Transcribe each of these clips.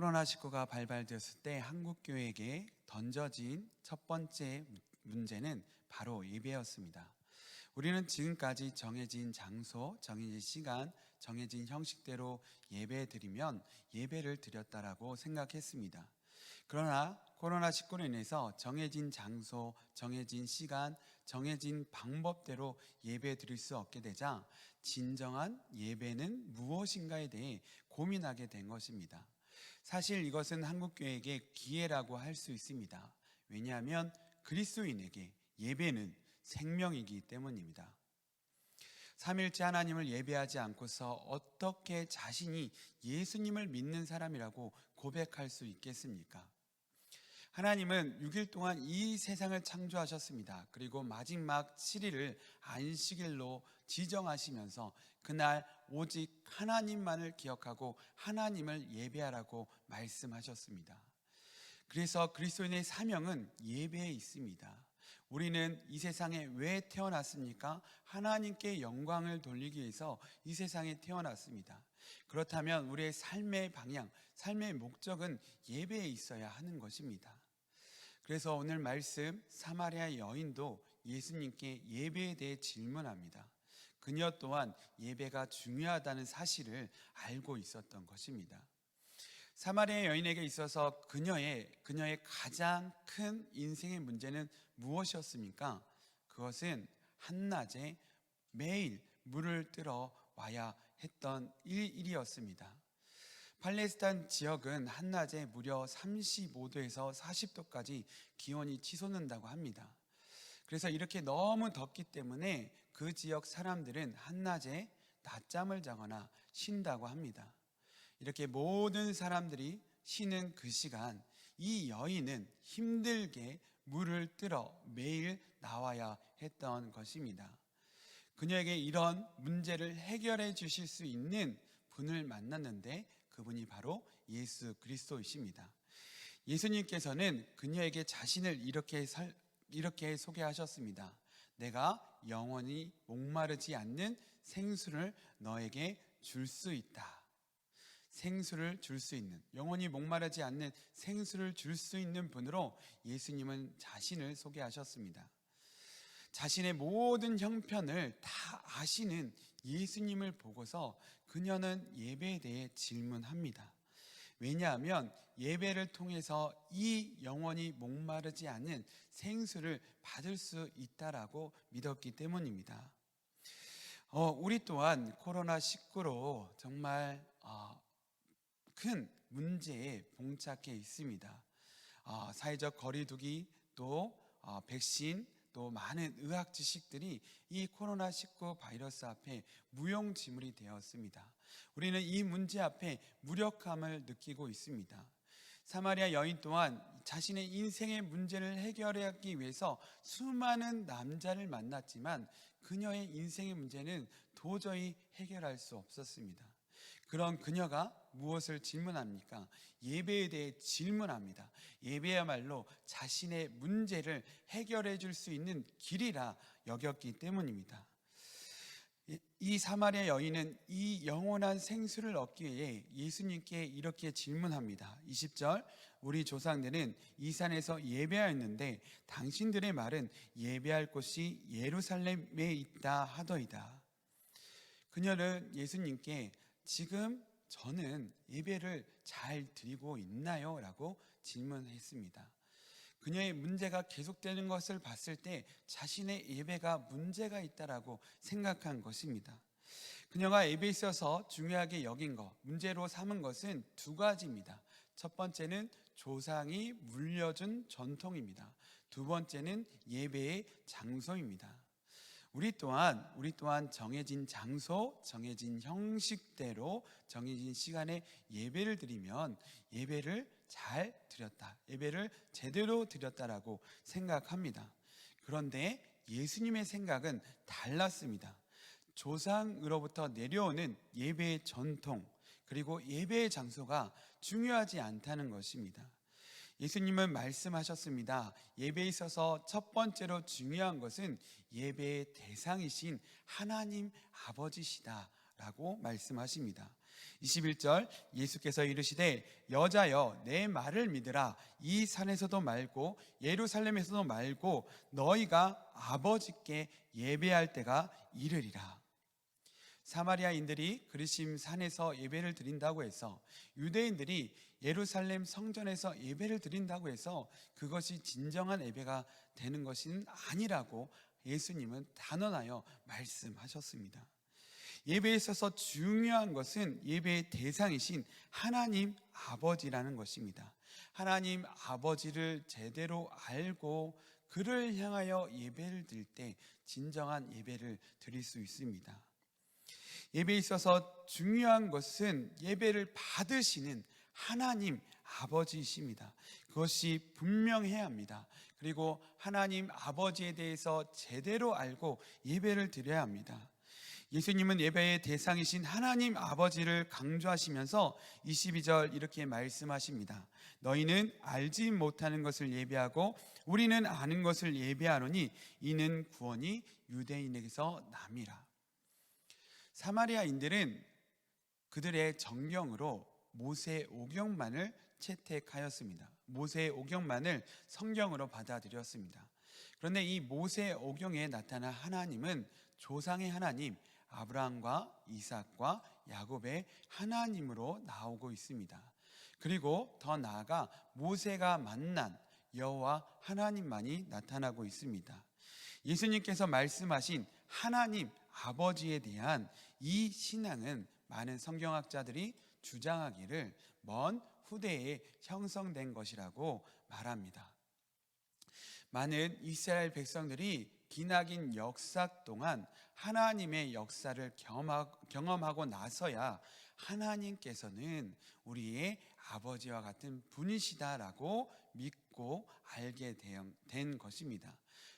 코로나19가 발발되었을 때 한국교회에게 던져진 첫 번째 문제는 바로 예배였습니다. 우리는 지금까지 정해진 장소, 정해진 시간, 정해진 형식대로 예배드리면 예배를 드렸다라고 생각했습니다. 그러나 코로나19로 인해서 정해진 장소, 정해진 시간, 정해진 방법대로 예배 드릴 수 없게 되자 진정한 예배는 무엇인가에 대해 고민하게 된 것입니다. 사실 이것은 한국교회에게 기회라고 할 수 있습니다. 왜냐하면 그리스도인에게 예배는 생명이기 때문입니다. 삼일째 하나님을 예배하지 않고서 어떻게 자신이 예수님을 믿는 사람이라고 고백할 수 있겠습니까? 하나님은 6일 동안 이 세상을 창조하셨습니다. 그리고 마지막 7일을 안식일로 지정하시면서 그날 오직 하나님만을 기억하고 하나님을 예배하라고 말씀하셨습니다. 그래서 그리스도인의 사명은 예배에 있습니다. 우리는 이 세상에 왜 태어났습니까? 하나님께 영광을 돌리기 위해서 이 세상에 태어났습니다. 그렇다면 우리의 삶의 방향, 삶의 목적은 예배에 있어야 하는 것입니다. 그래서 오늘 말씀 사마리아 여인도 예수님께 예배에 대해 질문합니다. 그녀 또한 예배가 중요하다는 사실을 알고 있었던 것입니다. 사마리아 여인에게 있어서 그녀의 가장 큰 인생의 문제는 무엇이었습니까? 그것은 한낮에 매일 물을 뜨러 와야 했던 일이었습니다. 팔레스타인 지역은 한낮에 무려 35도에서 40도까지 기온이 치솟는다고 합니다. 그래서 이렇게 너무 덥기 때문에 그 지역 사람들은 한낮에 낮잠을 자거나 쉰다고 합니다. 이렇게 모든 사람들이 쉬는 그 시간, 이 여인은 힘들게 물을 뜨러 매일 나와야 했던 것입니다. 그녀에게 이런 문제를 해결해 주실 수 있는 분을 만났는데 그분이 바로 예수 그리스도이십니다. 예수님께서는 그녀에게 자신을 이렇게 소개하셨습니다. 내가 영원히 목마르지 않는 생수를 너에게 줄 수 있다. 생수를 줄 수 있는, 영원히 목마르지 않는 생수를 줄 수 있는 분으로 예수님은 자신을 소개하셨습니다. 자신의 모든 형편을 다 아시는 예수님을 보고서 그녀는 예배에 대해 질문합니다. 왜냐하면 예배를 통해서 이 영원히 목마르지 않는 생수를 받을 수 있다라고 믿었기 때문입니다. 우리 또한 코로나19로 정말 큰 문제에 봉착해 있습니다. 사회적 거리두기, 또 백신, 또 많은 의학 지식들이 이 코로나19 바이러스 앞에 무용지물이 되었습니다. 우리는 이 문제 앞에 무력감을 느끼고 있습니다. 사마리아 여인 또한 자신의 인생의 문제를 해결하기 위해서 수많은 남자를 만났지만 그녀의 인생의 문제는 도저히 해결할 수 없었습니다. 그런 그녀가 무엇을 질문합니까? 예배에 대해 질문합니다. 예배야말로 자신의 문제를 해결해 줄 수 있는 길이라 여겼기 때문입니다. 이 사마리아 여인은 이 영원한 생수를 얻기 위해 예수님께 이렇게 질문합니다. 20절, 우리 조상들은 이 산에서 예배하였는데 당신들의 말은 예배할 곳이 예루살렘에 있다 하더이다. 그녀는 예수님께 지금 저는 예배를 잘 드리고 있나요? 라고 질문했습니다. 그녀의 문제가 계속되는 것을 봤을 때 자신의 예배가 문제가 있다라고 생각한 것입니다. 그녀가 예배에 있어서 중요하게 여긴 것, 문제로 삼은 것은 두 가지입니다. 첫 번째는 조상이 물려준 전통입니다. 두 번째는 예배의 장소입니다. 우리 또한 정해진 장소, 정해진 형식대로 정해진 시간에 예배를 드리면 예배를 잘 드렸다, 예배를 제대로 드렸다라고 생각합니다. 그런데 예수님의 생각은 달랐습니다. 조상으로부터 내려오는 예배의 전통, 그리고 예배의 장소가 중요하지 않다는 것입니다. 예수님은 말씀하셨습니다. 예배에 있어서 첫 번째로 중요한 것은 예배의 대상이신 하나님 아버지시다 라고 말씀하십니다. 21절 예수께서 이르시되 여자여 내 말을 믿으라. 이 산에서도 말고 예루살렘에서도 말고 너희가 아버지께 예배할 때가 이르리라. 사마리아인들이 그리심 산에서 예배를 드린다고 해서, 유대인들이 예루살렘 성전에서 예배를 드린다고 해서 그것이 진정한 예배가 되는 것은 아니라고 예수님은 단언하여 말씀하셨습니다. 예배에 있어서 중요한 것은 예배의 대상이신 하나님 아버지라는 것입니다. 하나님 아버지를 제대로 알고 그를 향하여 예배를 드릴 때 진정한 예배를 드릴 수 있습니다. 예배에 있어서 중요한 것은 예배를 받으시는 하나님 아버지이십니다. 그것이 분명해야 합니다. 그리고 하나님 아버지에 대해서 제대로 알고 예배를 드려야 합니다. 예수님은 예배의 대상이신 하나님 아버지를 강조하시면서 22절 이렇게 말씀하십니다. 너희는 알지 못하는 것을 예배하고 우리는 아는 것을 예배하노니 이는 구원이 유대인에게서 남이라. 사마리아인들은 그들의 정경으로 모세 오경만을 채택하였습니다. 모세 오경만을 성경으로 받아들였습니다. 그런데 이 모세 오경에 나타난 하나님은 조상의 하나님 아브라함과 이삭과 야곱의 하나님으로 나오고 있습니다. 그리고 더 나아가 모세가 만난 여호와 하나님만이 나타나고 있습니다. 예수님께서 말씀하신 하나님 아버지에 대한 이 신앙은 많은 성경학자들이 주장하기를 먼 후대에 형성된 것이라고 말합니다. 많은 이스라엘 백성들이 기나긴 역사 동안 하나님의 역사를 경험하고 나서야 하나님께서는 우리의 아버지와 같은 분이시다라고 믿고 알게 된 것입니다.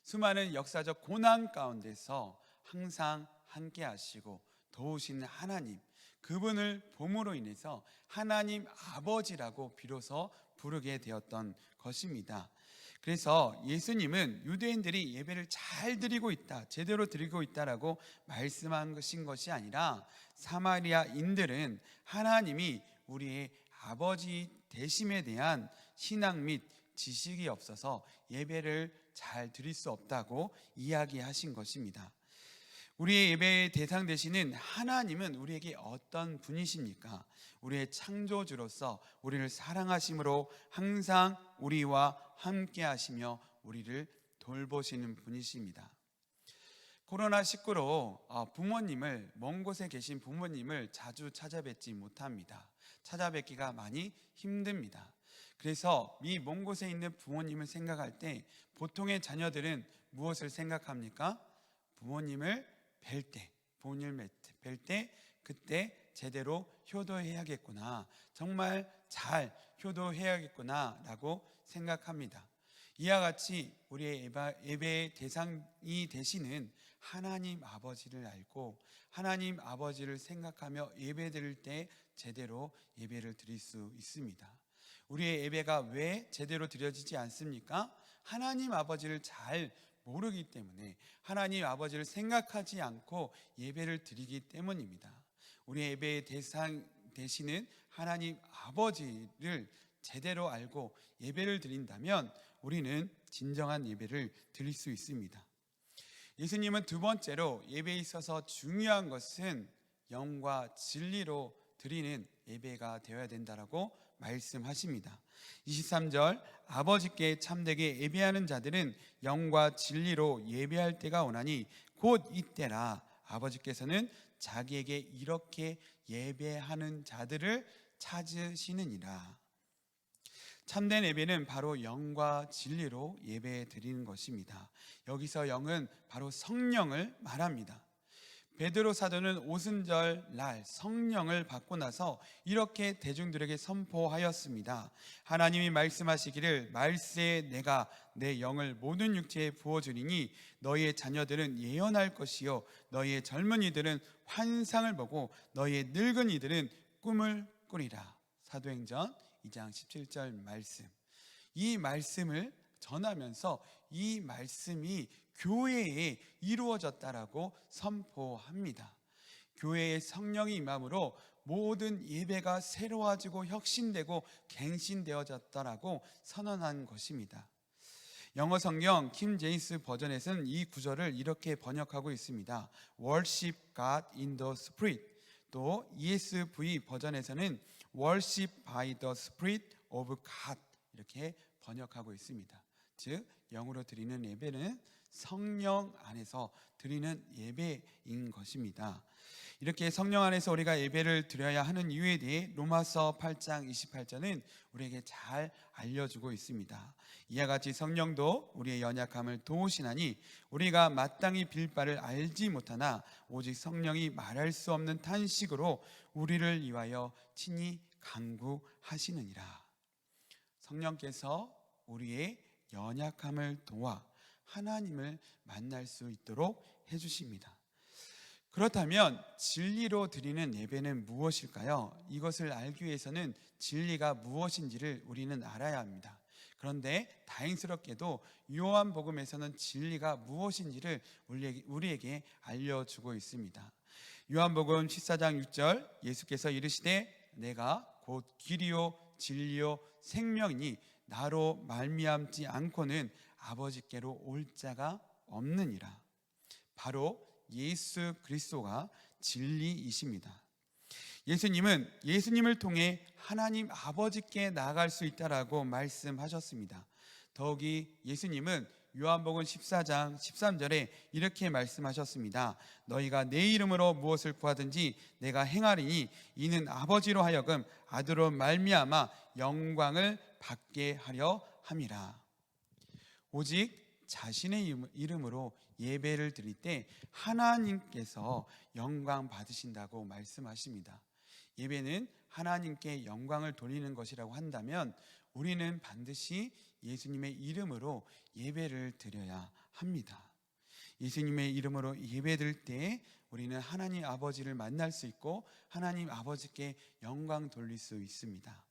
수많은 역사적 고난 가운데서 항상 함께 하시고 도우시는 하나님, 그분을 봄으로 인해서 하나님 아버지라고 비로소 부르게 되었던 것입니다. 그래서 예수님은 유대인들이 예배를 잘 드리고 있다, 제대로 드리고 있다라고 말씀하신 것이 아니라 사마리아인들은 하나님이 우리의 아버지 되심에 대한 신앙 및 지식이 없어서 예배를 잘 드릴 수 없다고 이야기하신 것입니다. 우리의 예배의 대상 되시는 하나님은 우리에게 어떤 분이십니까? 우리의 창조주로서 우리를 사랑하심으로 항상 우리와 함께 하시며 우리를 돌보시는 분이십니다. 코로나19로 부모님을, 먼 곳에 계신 부모님을 자주 찾아뵙지 못합니다. 찾아뵙기가 많이 힘듭니다. 그래서 이 먼 곳에 있는 부모님을 생각할 때 보통의 자녀들은 무엇을 생각합니까? 부모님을 뵐 때 그때 제대로 효도해야겠구나, 정말 잘 효도해야겠구나 라고 생각합니다. 이와 같이 우리의 예배의 대상이 되시는 하나님 아버지를 알고 하나님 아버지를 생각하며 예배 드릴 때 제대로 예배를 드릴 수 있습니다. 우리의 예배가 왜 제대로 드려지지 않습니까? 하나님 아버지를 잘 모르기 때문에, 하나님 아버지를 생각하지 않고 예배를 드리기 때문입니다. 우리의 예배의 대상 되시는 하나님 아버지를 제대로 알고 예배를 드린다면 우리는 진정한 예배를 드릴 수 있습니다. 예수님은 두 번째로 예배에 있어서 중요한 것은 영과 진리로 드리는 예배가 되어야 된다라고 말씀하십니다. 23절 아버지께 참되게 예배하는 자들은 영과 진리로 예배할 때가 오나니 곧 이때라. 아버지께서는 자기에게 이렇게 예배하는 자들을 찾으시느니라. 참된 예배는 바로 영과 진리로 예배 드리는 것입니다. 여기서 영은 바로 성령을 말합니다. 베드로 사도는 오순절 날 성령을 받고 나서 이렇게 대중들에게 선포하였습니다. 하나님이 말씀하시기를 말세에 내가 내 영을 모든 육체에 부어주리니 너희의 자녀들은 예언할 것이요 너희의 젊은이들은 환상을 보고 너희의 늙은이들은 꿈을 꾸리라. 사도행전 2장 17절 말씀. 이 말씀을 전하면서 이 말씀이 교회에 이루어졌다라고 선포합니다. 교회의 성령이 임함으로 모든 예배가 새로워지고 혁신되고 갱신되어졌다라고 선언한 것입니다. 영어 성경 킴 제임스 버전에서는 이 구절을 이렇게 번역하고 있습니다. Worship God in the Spirit. 또 ESV 버전에서는 Worship by the Spirit of God 이렇게 번역하고 있습니다. 즉 영으로 드리는 예배는 성령 안에서 드리는 예배인 것입니다. 이렇게 성령 안에서 우리가 예배를 드려야 하는 이유에 대해 로마서 8장 28절은 우리에게 잘 알려주고 있습니다. 이와 같이 성령도 우리의 연약함을 도우시나니 우리가 마땅히 빌 바를 알지 못하나 오직 성령이 말할 수 없는 탄식으로 우리를 위하여 친히 간구하시느니라. 성령께서 우리의 연약함을 도와 하나님을 만날 수 있도록 해주십니다. 그렇다면 진리로 드리는 예배는 무엇일까요? 이것을 알기 위해서는 진리가 무엇인지를 우리는 알아야 합니다. 그런데 다행스럽게도 요한복음에서는 진리가 무엇인지를 우리에게 알려주고 있습니다. 요한복음 14장 6절 예수께서 이르시되 내가 곧 길이요 진리요 생명이니 나로 말미암지 않고는 아버지께로 올 자가 없느니라. 바로 예수 그리스도가 진리이십니다. 예수님은 예수님을 통해 하나님 아버지께 나아갈 수 있다라고 말씀하셨습니다. 더욱이 예수님은 요한복음 14장 13절에 이렇게 말씀하셨습니다. 너희가 내 이름으로 무엇을 구하든지 내가 행하리니 이는 아버지로 하여금 아들로 말미암아 영광을 받게 하려 함이라. 오직 자신의 이름으로 예배를 드릴 때 하나님께서 영광 받으신다고 말씀하십니다. 예배는 하나님께 영광을 돌리는 것이라고 한다면 우리는 반드시 예수님의 이름으로 예배를 드려야 합니다. 예수님의 이름으로 예배 드릴 때 우리는 하나님 아버지를 만날 수 있고 하나님 아버지께 영광 돌릴 수 있습니다.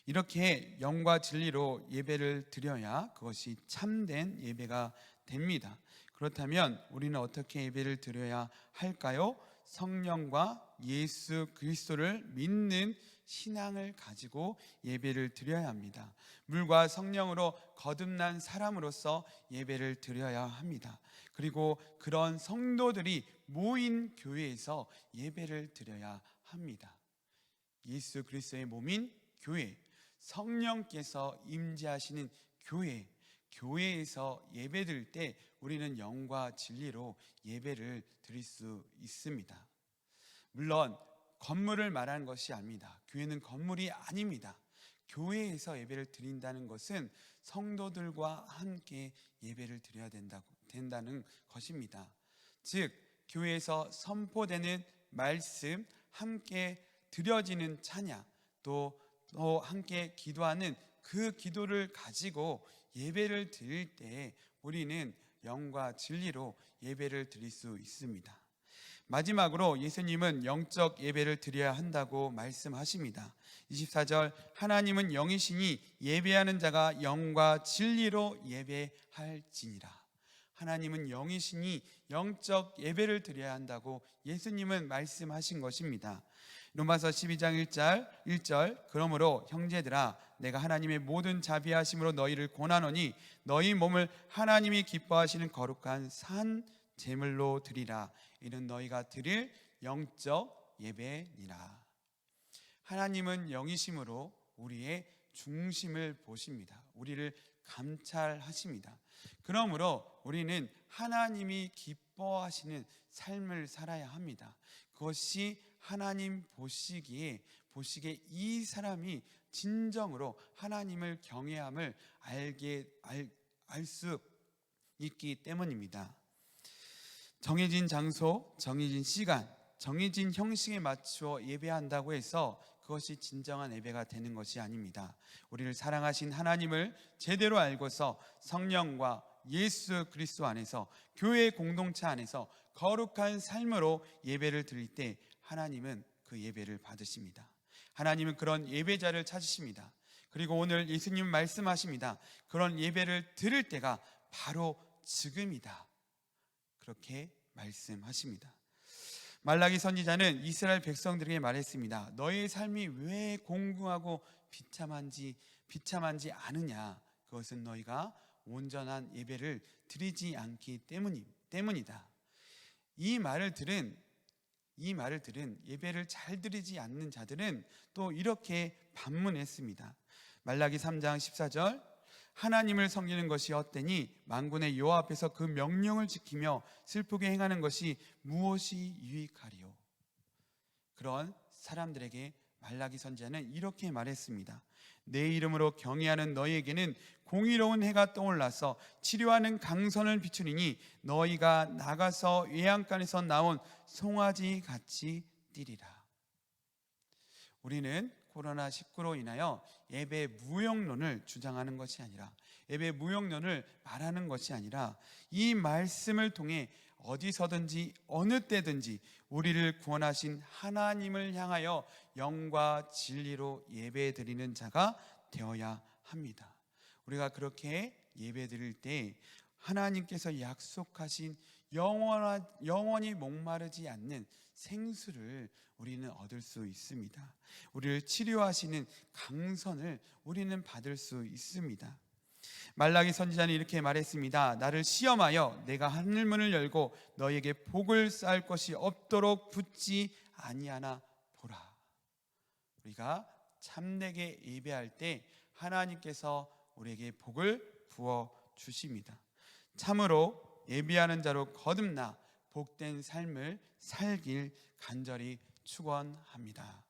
이렇게 영과 진리로 예배를 드려야 그것이 참된 예배가 됩니다. 그렇다면 우리는 어떻게 예배를 드려야 할까요? 성령과 예수 그리스도를 믿는 신앙을 가지고 예배를 드려야 합니다. 물과 성령으로 거듭난 사람으로서 예배를 드려야 합니다. 그리고 그런 성도들이 모인 교회에서 예배를 드려야 합니다. 예수 그리스도의 몸인 교회, 성령께서 임재하시는 교회에서 예배드릴 때 우리는 영과 진리로 예배를 드릴 수 있습니다. 물론 건물을 말하는 것이 아닙니다. 교회는 건물이 아닙니다. 교회에서 예배를 드린다는 것은 성도들과 함께 예배를 드려야 된다는 것입니다. 즉 교회에서 선포되는 말씀, 함께 드려지는 찬양, 또 함께 기도하는 그 기도를 가지고 예배를 드릴 때 우리는 영과 진리로 예배를 드릴 수 있습니다. 마지막으로 예수님은 영적 예배를 드려야 한다고 말씀하십니다. 24절 하나님은 영이시니 예배하는 자가 영과 진리로 예배할지니라. 하나님은 영이시니 영적 예배를 드려야 한다고 예수님은 말씀하신 것입니다. 로마서 12장 1절 그러므로 형제들아 내가 하나님의 모든 자비하심으로 너희를 권하노니 너희 몸을 하나님이 기뻐하시는 거룩한 산 제물로 드리라. 이는 너희가 드릴 영적 예배니라. 하나님은 영이심으로 우리의 중심을 보십니다. 우리를 감찰하십니다. 그러므로 우리는 하나님이 기뻐하시는 삶을 살아야 합니다. 그것이 하나님 보시기에 이 사람이 진정으로 하나님을 경외함을 알 수 있기 때문입니다. 정해진 장소, 정해진 시간, 정해진 형식에 맞추어 예배한다고 해서 그것이 진정한 예배가 되는 것이 아닙니다. 우리를 사랑하신 하나님을 제대로 알고서 성령과 예수 그리스도 안에서 교회 공동체 안에서 거룩한 삶으로 예배를 드릴 때 하나님은 그 예배를 받으십니다. 하나님은 그런 예배자를 찾으십니다. 그리고 오늘 예수님 말씀하십니다. 그런 예배를 드릴 때가 바로 지금이다. 그렇게 말씀하십니다. 말라기 선지자는 이스라엘 백성들에게 말했습니다. 너희의 삶이 왜 공고하고 비참한지 아느냐? 그것은 너희가 온전한 예배를 드리지 않기 때문이다. 이 말을 들은 예배를 잘 드리지 않는 자들은 또 이렇게 반문했습니다. 말라기 3장 14절, 하나님을 섬기는 것이 헛되니 만군의 여호와 앞에서 그 명령을 지키며 슬프게 행하는 것이 무엇이 유익하리요? 그런 사람들에게 말라기 선지자는 이렇게 말했습니다. 내 이름으로 경외하는 너희에게는 공의로운 해가 떠올라서 치료하는 강선을 비추리니 너희가 나가서 외양간에서 나온 송아지 같이 뛰리라. 우리는 코로나19로 인하여 예배 무용론을 주장하는 것이 아니라, 예배 무용론을 말하는 것이 아니라, 이 말씀을 통해 어디서든지 어느 때든지 우리를 구원하신 하나님을 향하여 영과 진리로 예배드리는 자가 되어야 합니다. 우리가 그렇게 예배드릴 때 하나님께서 약속하신 영원히 목마르지 않는 생수를 우리는 얻을 수 있습니다. 우리를 치료하시는 강선을 우리는 받을 수 있습니다. 말라기 선지자는 이렇게 말했습니다. 나를 시험하여 내가 하늘문을 열고 너희에게 복을 쌓을 것이 없도록 붙지 아니하나 보라. 우리가 참되게 예배할 때 하나님께서 우리에게 복을 부어 주십니다. 참으로 예배하는 자로 거듭나 복된 삶을 살길 간절히 축원합니다.